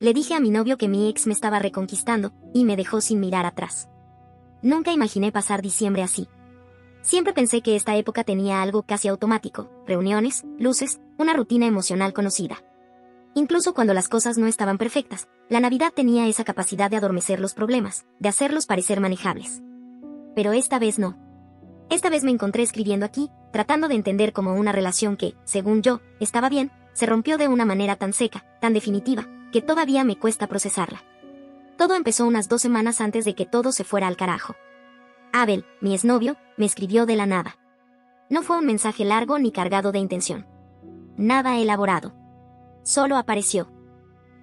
Le dije a mi novio que mi ex me estaba reconquistando, y me dejó sin mirar atrás. Nunca imaginé pasar diciembre así. Siempre pensé que esta época tenía algo casi automático, reuniones, luces, una rutina emocional conocida. Incluso cuando las cosas no estaban perfectas, la Navidad tenía esa capacidad de adormecer los problemas, de hacerlos parecer manejables. Pero esta vez no. Esta vez me encontré escribiendo aquí, tratando de entender cómo una relación que, según yo, estaba bien, se rompió de una manera tan seca, tan definitiva, que todavía me cuesta procesarla. Todo empezó unas 2 semanas antes de que todo se fuera al carajo. Abel, mi exnovio, me escribió de la nada. No fue un mensaje largo ni cargado de intención. Nada elaborado. Solo apareció.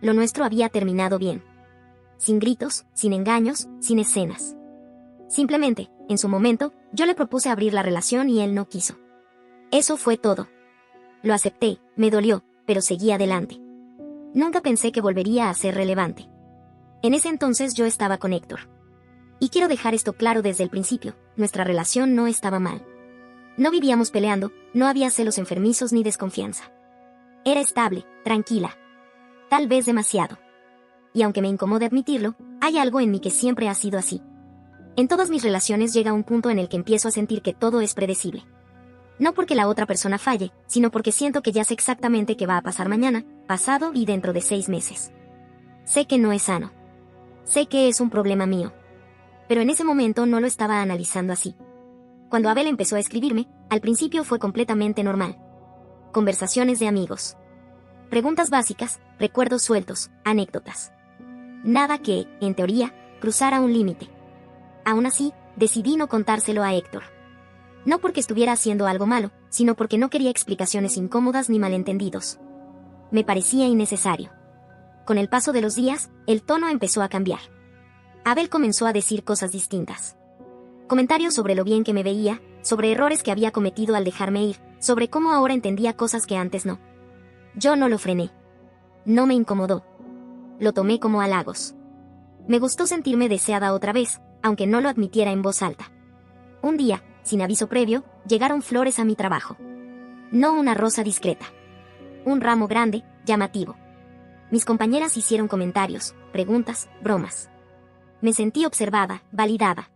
Lo nuestro había terminado bien. Sin gritos, sin engaños, sin escenas. Simplemente, en su momento, yo le propuse abrir la relación y él no quiso. Eso fue todo. Lo acepté, me dolió, pero seguí adelante. Nunca pensé que volvería a ser relevante. En ese entonces yo estaba con Héctor. Y quiero dejar esto claro desde el principio, nuestra relación no estaba mal. No vivíamos peleando, no había celos enfermizos ni desconfianza. Era estable, tranquila. Tal vez demasiado. Y aunque me incomode admitirlo, hay algo en mí que siempre ha sido así. En todas mis relaciones llega un punto en el que empiezo a sentir que todo es predecible. No porque la otra persona falle, sino porque siento que ya sé exactamente qué va a pasar mañana, pasado y dentro de 6 meses. Sé que no es sano. Sé que es un problema mío. Pero en ese momento no lo estaba analizando así. Cuando Abel empezó a escribirme, al principio fue completamente normal. Conversaciones de amigos. Preguntas básicas, recuerdos sueltos, anécdotas. Nada que, en teoría, cruzara un límite. Aún así, decidí no contárselo a Héctor. No porque estuviera haciendo algo malo, sino porque no quería explicaciones incómodas ni malentendidos. Me parecía innecesario. Con el paso de los días, el tono empezó a cambiar. Abel comenzó a decir cosas distintas. Comentarios sobre lo bien que me veía, sobre errores que había cometido al dejarme ir, sobre cómo ahora entendía cosas que antes no. Yo no lo frené. No me incomodó. Lo tomé como halagos. Me gustó sentirme deseada otra vez, aunque no lo admitiera en voz alta. Un día, sin aviso previo, llegaron flores a mi trabajo. No una rosa discreta. Un ramo grande, llamativo. Mis compañeras hicieron comentarios, preguntas, bromas. Me sentí observada, validada.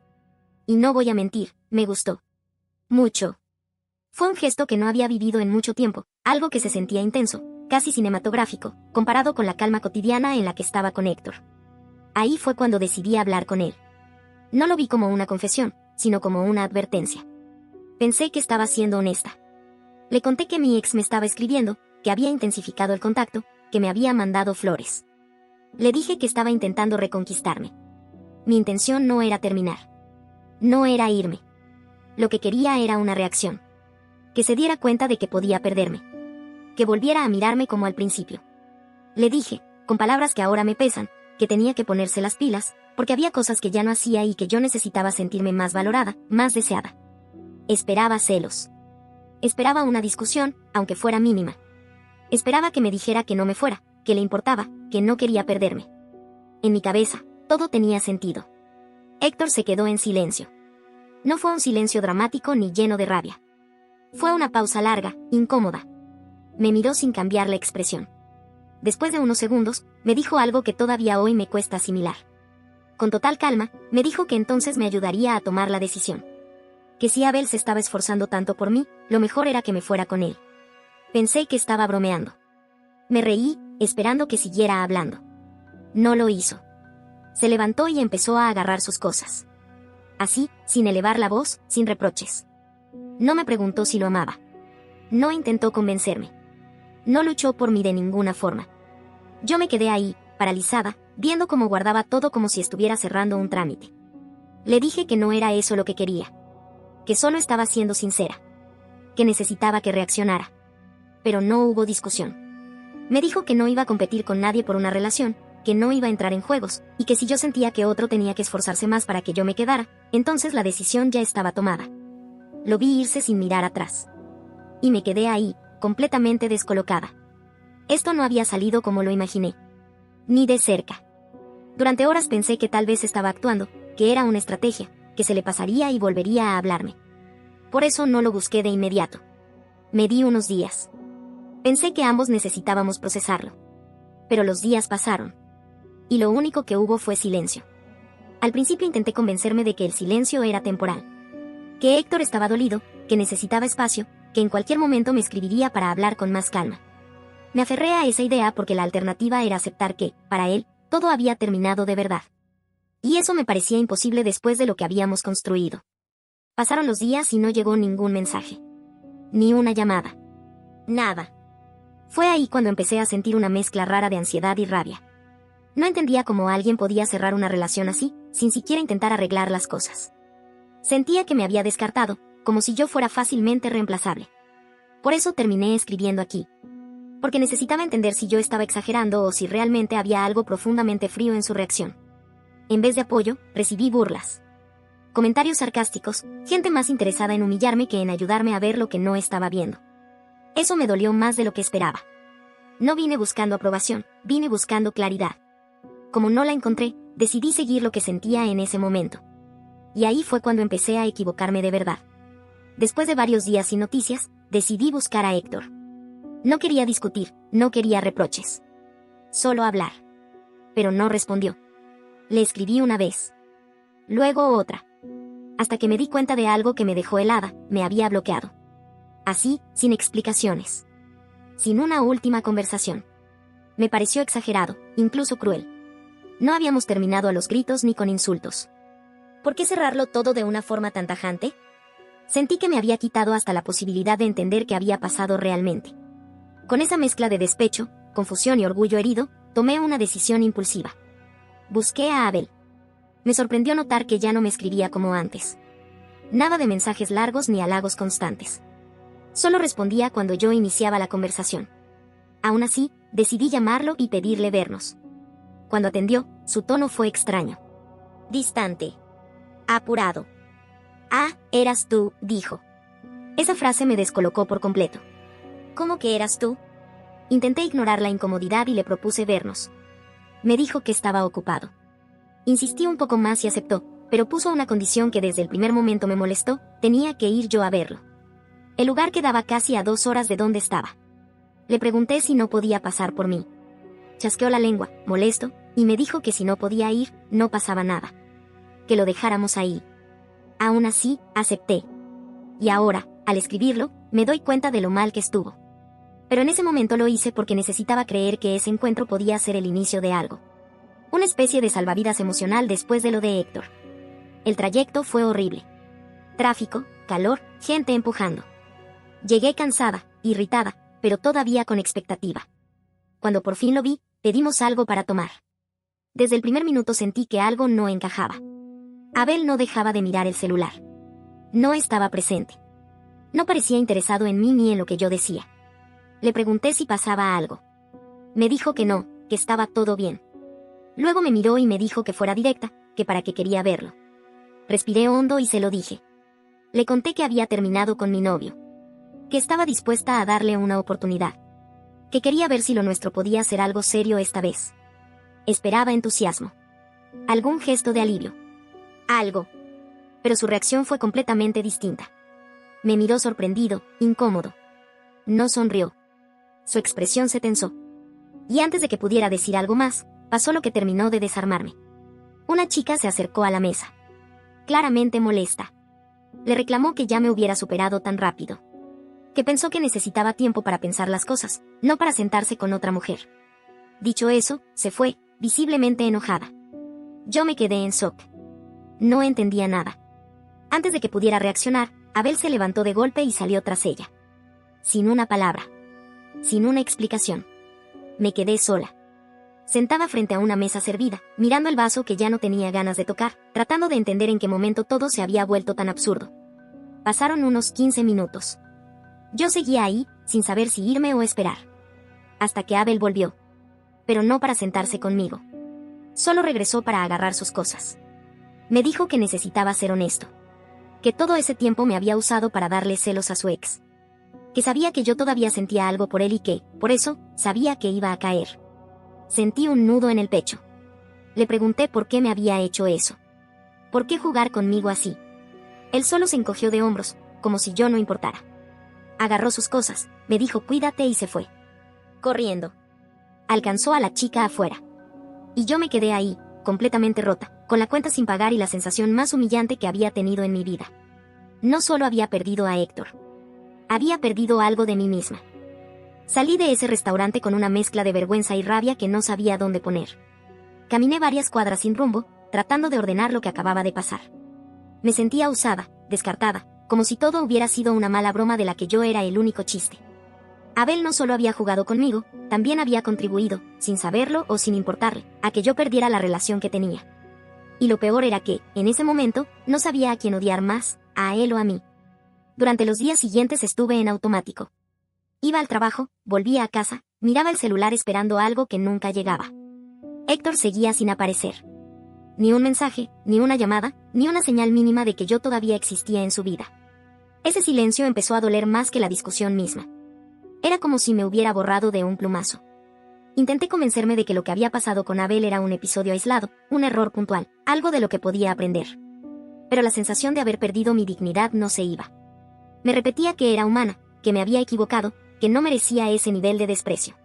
Y no voy a mentir, me gustó. Mucho. Fue un gesto que no había vivido en mucho tiempo, algo que se sentía intenso, casi cinematográfico, comparado con la calma cotidiana en la que estaba con Héctor. Ahí fue cuando decidí hablar con él. No lo vi como una confesión, sino como una advertencia. Pensé que estaba siendo honesta. Le conté que mi ex me estaba escribiendo, que había intensificado el contacto, que me había mandado flores. Le dije que estaba intentando reconquistarme. Mi intención no era terminar. No era irme. Lo que quería era una reacción. Que se diera cuenta de que podía perderme. Que volviera a mirarme como al principio. Le dije, con palabras que ahora me pesan, que tenía que ponerse las pilas, porque había cosas que ya no hacía y que yo necesitaba sentirme más valorada, más deseada. Esperaba celos. Esperaba una discusión, aunque fuera mínima. Esperaba que me dijera que no me fuera, que le importaba, que no quería perderme. En mi cabeza, todo tenía sentido. Héctor se quedó en silencio. No fue un silencio dramático ni lleno de rabia. Fue una pausa larga, incómoda. Me miró sin cambiar la expresión. Después de unos segundos, me dijo algo que todavía hoy me cuesta asimilar. Con total calma, me dijo que entonces me ayudaría a tomar la decisión. Que si Abel se estaba esforzando tanto por mí, lo mejor era que me fuera con él. Pensé que estaba bromeando. Me reí, esperando que siguiera hablando. No lo hizo. Se levantó y empezó a agarrar sus cosas. Así, sin elevar la voz, sin reproches. No me preguntó si lo amaba. No intentó convencerme. No luchó por mí de ninguna forma. Yo me quedé ahí, paralizada, viendo cómo guardaba todo como si estuviera cerrando un trámite. Le dije que no era eso lo que quería. Que solo estaba siendo sincera. Que necesitaba que reaccionara. Pero no hubo discusión. Me dijo que no iba a competir con nadie por una relación, que no iba a entrar en juegos, y que si yo sentía que otro tenía que esforzarse más para que yo me quedara, entonces la decisión ya estaba tomada. Lo vi irse sin mirar atrás. Y me quedé ahí, completamente descolocada. Esto no había salido como lo imaginé. Ni de cerca. Durante horas pensé que tal vez estaba actuando, que era una estrategia, que se le pasaría y volvería a hablarme. Por eso no lo busqué de inmediato. Me di unos días. Pensé que ambos necesitábamos procesarlo. Pero los días pasaron. y lo único que hubo fue silencio. Al principio intenté convencerme de que el silencio era temporal. Que Héctor estaba dolido, que necesitaba espacio, que en cualquier momento me escribiría para hablar con más calma. Me aferré a esa idea porque la alternativa era aceptar que, para él, todo había terminado de verdad. Y eso me parecía imposible después de lo que habíamos construido. Pasaron los días y no llegó ningún mensaje. Ni una llamada. Nada. Fue ahí cuando empecé a sentir una mezcla rara de ansiedad y rabia. No entendía cómo alguien podía cerrar una relación así, sin siquiera intentar arreglar las cosas. Sentía que me había descartado, como si yo fuera fácilmente reemplazable. Por eso terminé escribiendo aquí. Porque necesitaba entender si yo estaba exagerando o si realmente había algo profundamente frío en su reacción. En vez de apoyo, recibí burlas. Comentarios sarcásticos, gente más interesada en humillarme que en ayudarme a ver lo que no estaba viendo. Eso me dolió más de lo que esperaba. No vine buscando aprobación, vine buscando claridad. Como no la encontré, decidí seguir lo que sentía en ese momento. Y ahí fue cuando empecé a equivocarme de verdad. Después de varios días sin noticias, decidí buscar a Héctor. No quería discutir, no quería reproches. Solo hablar. Pero no respondió. Le escribí una vez. Luego otra. Hasta que me di cuenta de algo que me dejó helada, me había bloqueado. Así, sin explicaciones. Sin una última conversación. Me pareció exagerado, incluso cruel. No habíamos terminado a los gritos ni con insultos. ¿Por qué cerrarlo todo de una forma tan tajante? Sentí que me había quitado hasta la posibilidad de entender qué había pasado realmente. Con esa mezcla de despecho, confusión y orgullo herido, tomé una decisión impulsiva. Busqué a Abel. Me sorprendió notar que ya no me escribía como antes. Nada de mensajes largos ni halagos constantes. Solo respondía cuando yo iniciaba la conversación. Aún así, decidí llamarlo y pedirle vernos. Cuando atendió, su tono fue extraño. Distante. Apurado. Ah, eras tú, dijo. Esa frase me descolocó por completo. ¿Cómo que eras tú? Intenté ignorar la incomodidad y le propuse vernos. Me dijo que estaba ocupado. Insistí un poco más y aceptó, pero puso una condición que desde el primer momento me molestó: tenía que ir yo a verlo. El lugar quedaba casi a 2 horas de donde estaba. Le pregunté si no podía pasar por mí. Chasqueó la lengua, molesto, y me dijo que si no podía ir, no pasaba nada. Que lo dejáramos ahí. Aún así, acepté. Y ahora, al escribirlo, me doy cuenta de lo mal que estuvo. Pero en ese momento lo hice porque necesitaba creer que ese encuentro podía ser el inicio de algo. Una especie de salvavidas emocional después de lo de Héctor. El trayecto fue horrible. Tráfico, calor, gente empujando. Llegué cansada, irritada, pero todavía con expectativa. Cuando por fin lo vi, pedimos algo para tomar. Desde el primer minuto sentí que algo no encajaba. Abel no dejaba de mirar el celular. No estaba presente. No parecía interesado en mí ni en lo que yo decía. Le pregunté si pasaba algo. Me dijo que no, que estaba todo bien. Luego me miró y me dijo que fuera directa, que para qué quería verlo. Respiré hondo y se lo dije. Le conté que había terminado con mi novio. Que estaba dispuesta a darle una oportunidad. Que quería ver si lo nuestro podía ser algo serio esta vez. Esperaba entusiasmo. Algún gesto de alivio. Algo. Pero su reacción fue completamente distinta. Me miró sorprendido, incómodo. No sonrió. Su expresión se tensó. Y antes de que pudiera decir algo más, pasó lo que terminó de desarmarme. Una chica se acercó a la mesa. Claramente molesta. Le reclamó que ya me hubiera superado tan rápido. Que pensó que necesitaba tiempo para pensar las cosas, no para sentarse con otra mujer. Dicho eso, se fue, visiblemente enojada. Yo me quedé en shock. No entendía nada. Antes de que pudiera reaccionar, Abel se levantó de golpe y salió tras ella. Sin una palabra. Sin una explicación. Me quedé sola. Sentada frente a una mesa servida, mirando el vaso que ya no tenía ganas de tocar, tratando de entender en qué momento todo se había vuelto tan absurdo. Pasaron unos 15 minutos. Yo seguía ahí, sin saber si irme o esperar. Hasta que Abel volvió. Pero no para sentarse conmigo. Solo regresó para agarrar sus cosas. Me dijo que necesitaba ser honesto. Que todo ese tiempo me había usado para darle celos a su ex. Que sabía que yo todavía sentía algo por él y que, por eso, sabía que iba a caer. Sentí un nudo en el pecho. Le pregunté por qué me había hecho eso. ¿Por qué jugar conmigo así? Él solo se encogió de hombros, como si yo no importara. Agarró sus cosas, me dijo cuídate y se fue. Corriendo. Alcanzó a la chica afuera. Y yo me quedé ahí, completamente rota, con la cuenta sin pagar y la sensación más humillante que había tenido en mi vida. No solo había perdido a Héctor. Había perdido algo de mí misma. Salí de ese restaurante con una mezcla de vergüenza y rabia que no sabía dónde poner. Caminé varias cuadras sin rumbo, tratando de ordenar lo que acababa de pasar. Me sentía usada, descartada, como si todo hubiera sido una mala broma de la que yo era el único chiste. Abel no solo había jugado conmigo, también había contribuido, sin saberlo o sin importarle, a que yo perdiera la relación que tenía. Y lo peor era que, en ese momento, no sabía a quién odiar más, a él o a mí. Durante los días siguientes estuve en automático. Iba al trabajo, volvía a casa, miraba el celular esperando algo que nunca llegaba. Héctor seguía sin aparecer. Ni un mensaje, ni una llamada, ni una señal mínima de que yo todavía existía en su vida. Ese silencio empezó a doler más que la discusión misma. Era como si me hubiera borrado de un plumazo. Intenté convencerme de que lo que había pasado con Abel era un episodio aislado, un error puntual, algo de lo que podía aprender. Pero la sensación de haber perdido mi dignidad no se iba. Me repetía que era humana, que me había equivocado, que no merecía ese nivel de desprecio.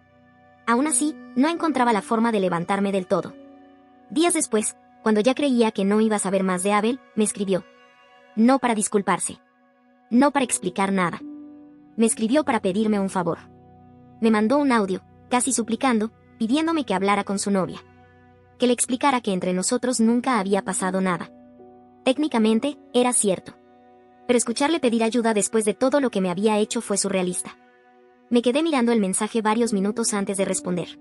Aún así, no encontraba la forma de levantarme del todo. Días después, cuando ya creía que no iba a saber más de Abel, me escribió. No para disculparse. No para explicar nada. Me escribió para pedirme un favor. Me mandó un audio, casi suplicando, pidiéndome que hablara con su novia. Que le explicara que entre nosotros nunca había pasado nada. Técnicamente, era cierto. Pero escucharle pedir ayuda después de todo lo que me había hecho fue surrealista. Me quedé mirando el mensaje varios minutos antes de responder.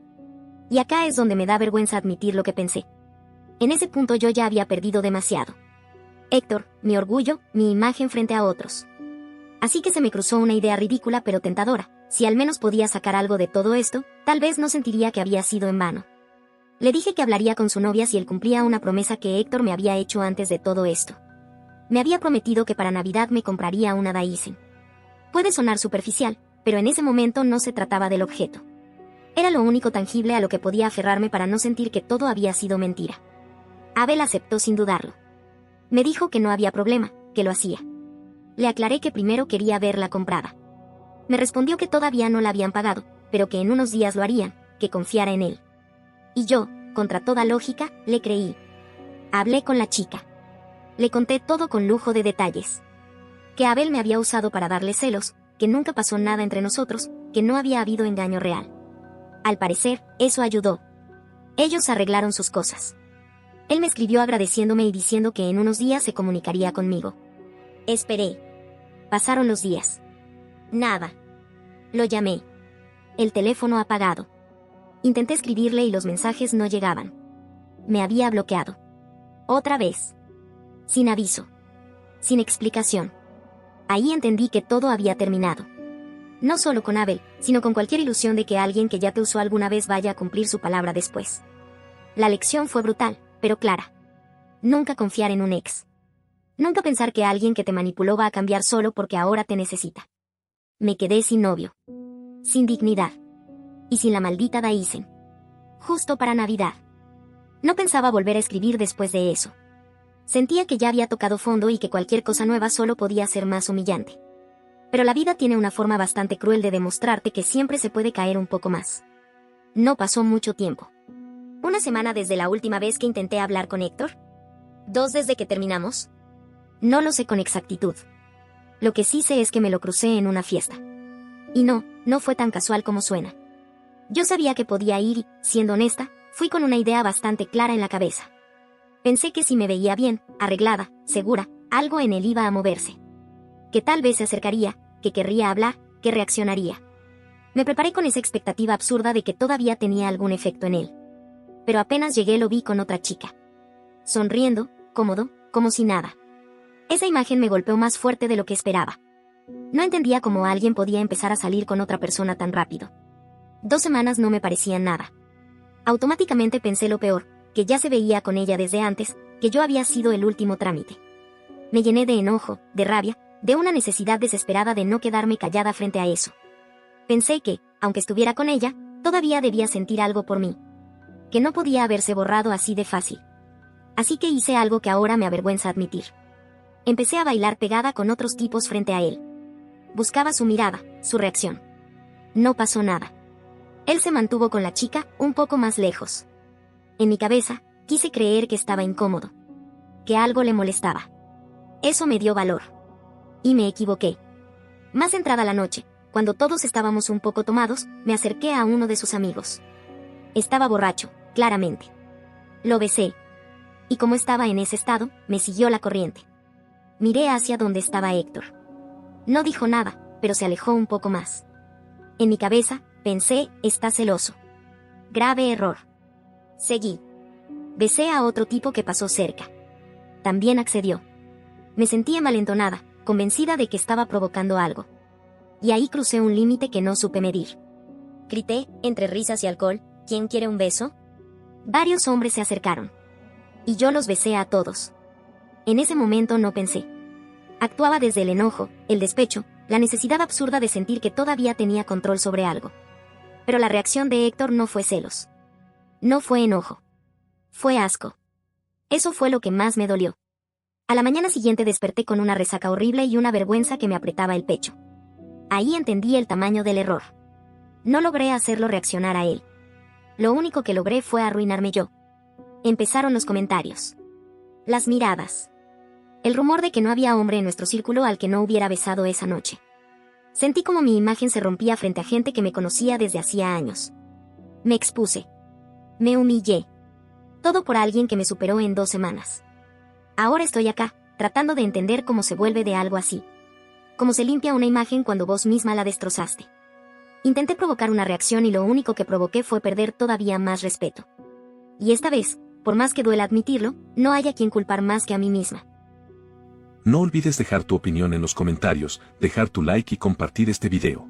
Y acá es donde me da vergüenza admitir lo que pensé. En ese punto yo ya había perdido demasiado. Héctor, mi orgullo, mi imagen frente a otros. Así que se me cruzó una idea ridícula pero tentadora. Si al menos podía sacar algo de todo esto, tal vez no sentiría que había sido en vano. Le dije que hablaría con su novia si él cumplía una promesa que Héctor me había hecho antes de todo esto. Me había prometido que para Navidad me compraría una Dyson. Puede sonar superficial, pero en ese momento no se trataba del objeto. Era lo único tangible a lo que podía aferrarme para no sentir que todo había sido mentira. Abel aceptó sin dudarlo. Me dijo que no había problema, que lo hacía. Le aclaré que primero quería verla comprada. Me respondió que todavía no la habían pagado, pero que en unos días lo harían, que confiara en él. Y yo, contra toda lógica, le creí. Hablé con la chica. Le conté todo con lujo de detalles. Que Abel me había usado para darle celos, que nunca pasó nada entre nosotros, que no había habido engaño real. Al parecer, eso ayudó. Ellos arreglaron sus cosas. Él me escribió agradeciéndome y diciendo que en unos días se comunicaría conmigo. Esperé. Pasaron los días. Nada. Lo llamé. El teléfono apagado. Intenté escribirle y los mensajes no llegaban. Me había bloqueado. Otra vez. Sin aviso. Sin explicación. Ahí entendí que todo había terminado. No solo con Abel, sino con cualquier ilusión de que alguien que ya te usó alguna vez vaya a cumplir su palabra después. La lección fue brutal, pero clara. Nunca confiar en un ex. Nunca pensar que alguien que te manipuló va a cambiar solo porque ahora te necesita. Me quedé sin novio. Sin dignidad. Y sin la maldita Dyson. Justo para Navidad. No pensaba volver a escribir después de eso. Sentía que ya había tocado fondo y que cualquier cosa nueva solo podía ser más humillante. Pero la vida tiene una forma bastante cruel de demostrarte que siempre se puede caer un poco más. No pasó mucho tiempo. ¿Una semana desde la última vez que intenté hablar con Héctor? ¿2 desde que terminamos? No lo sé con exactitud. Lo que sí sé es que me lo crucé en una fiesta. Y no fue tan casual como suena. Yo sabía que podía ir y, siendo honesta, fui con una idea bastante clara en la cabeza. Pensé que si me veía bien, arreglada, segura, algo en él iba a moverse. Que tal vez se acercaría, que querría hablar, que reaccionaría. Me preparé con esa expectativa absurda de que todavía tenía algún efecto en él. Pero apenas llegué lo vi con otra chica. Sonriendo, cómodo, como si nada. Esa imagen me golpeó más fuerte de lo que esperaba. No entendía cómo alguien podía empezar a salir con otra persona tan rápido. 2 semanas no me parecían nada. Automáticamente pensé lo peor, que ya se veía con ella desde antes, que yo había sido el último trámite. Me llené de enojo, de rabia, de una necesidad desesperada de no quedarme callada frente a eso. Pensé que, aunque estuviera con ella, todavía debía sentir algo por mí. Que no podía haberse borrado así de fácil. Así que hice algo que ahora me avergüenza admitir. Empecé a bailar pegada con otros tipos frente a él. Buscaba su mirada, su reacción. No pasó nada. Él se mantuvo con la chica, un poco más lejos. En mi cabeza, quise creer que estaba incómodo, que algo le molestaba. Eso me dio valor. Y me equivoqué. Más entrada la noche, cuando todos estábamos un poco tomados, me acerqué a uno de sus amigos. Estaba borracho, claramente. Lo besé. Y como estaba en ese estado, me siguió la corriente. Miré hacia donde estaba Héctor. No dijo nada, pero se alejó un poco más. En mi cabeza, pensé, está celoso. Grave error. Seguí. Besé a otro tipo que pasó cerca. También accedió. Me sentía malentonada, convencida de que estaba provocando algo. Y ahí crucé un límite que no supe medir. Grité, entre risas y alcohol, ¿quién quiere un beso? Varios hombres se acercaron. Y yo los besé a todos. En ese momento no pensé. Actuaba desde el enojo, el despecho, la necesidad absurda de sentir que todavía tenía control sobre algo. Pero la reacción de Héctor no fue celos. No fue enojo. Fue asco. Eso fue lo que más me dolió. A la mañana siguiente desperté con una resaca horrible y una vergüenza que me apretaba el pecho. Ahí entendí el tamaño del error. No logré hacerlo reaccionar a él. Lo único que logré fue arruinarme yo. Empezaron los comentarios. Las miradas. El rumor de que no había hombre en nuestro círculo al que no hubiera besado esa noche. Sentí como mi imagen se rompía frente a gente que me conocía desde hacía años. Me expuse. Me humillé. Todo por alguien que me superó en 2 semanas. Ahora estoy acá, tratando de entender cómo se vuelve de algo así. Cómo se limpia una imagen cuando vos misma la destrozaste. Intenté provocar una reacción y lo único que provoqué fue perder todavía más respeto. Y esta vez, por más que duela admitirlo, no hay a quien culpar más que a mí misma. No olvides dejar tu opinión en los comentarios, dejar tu like y compartir este video.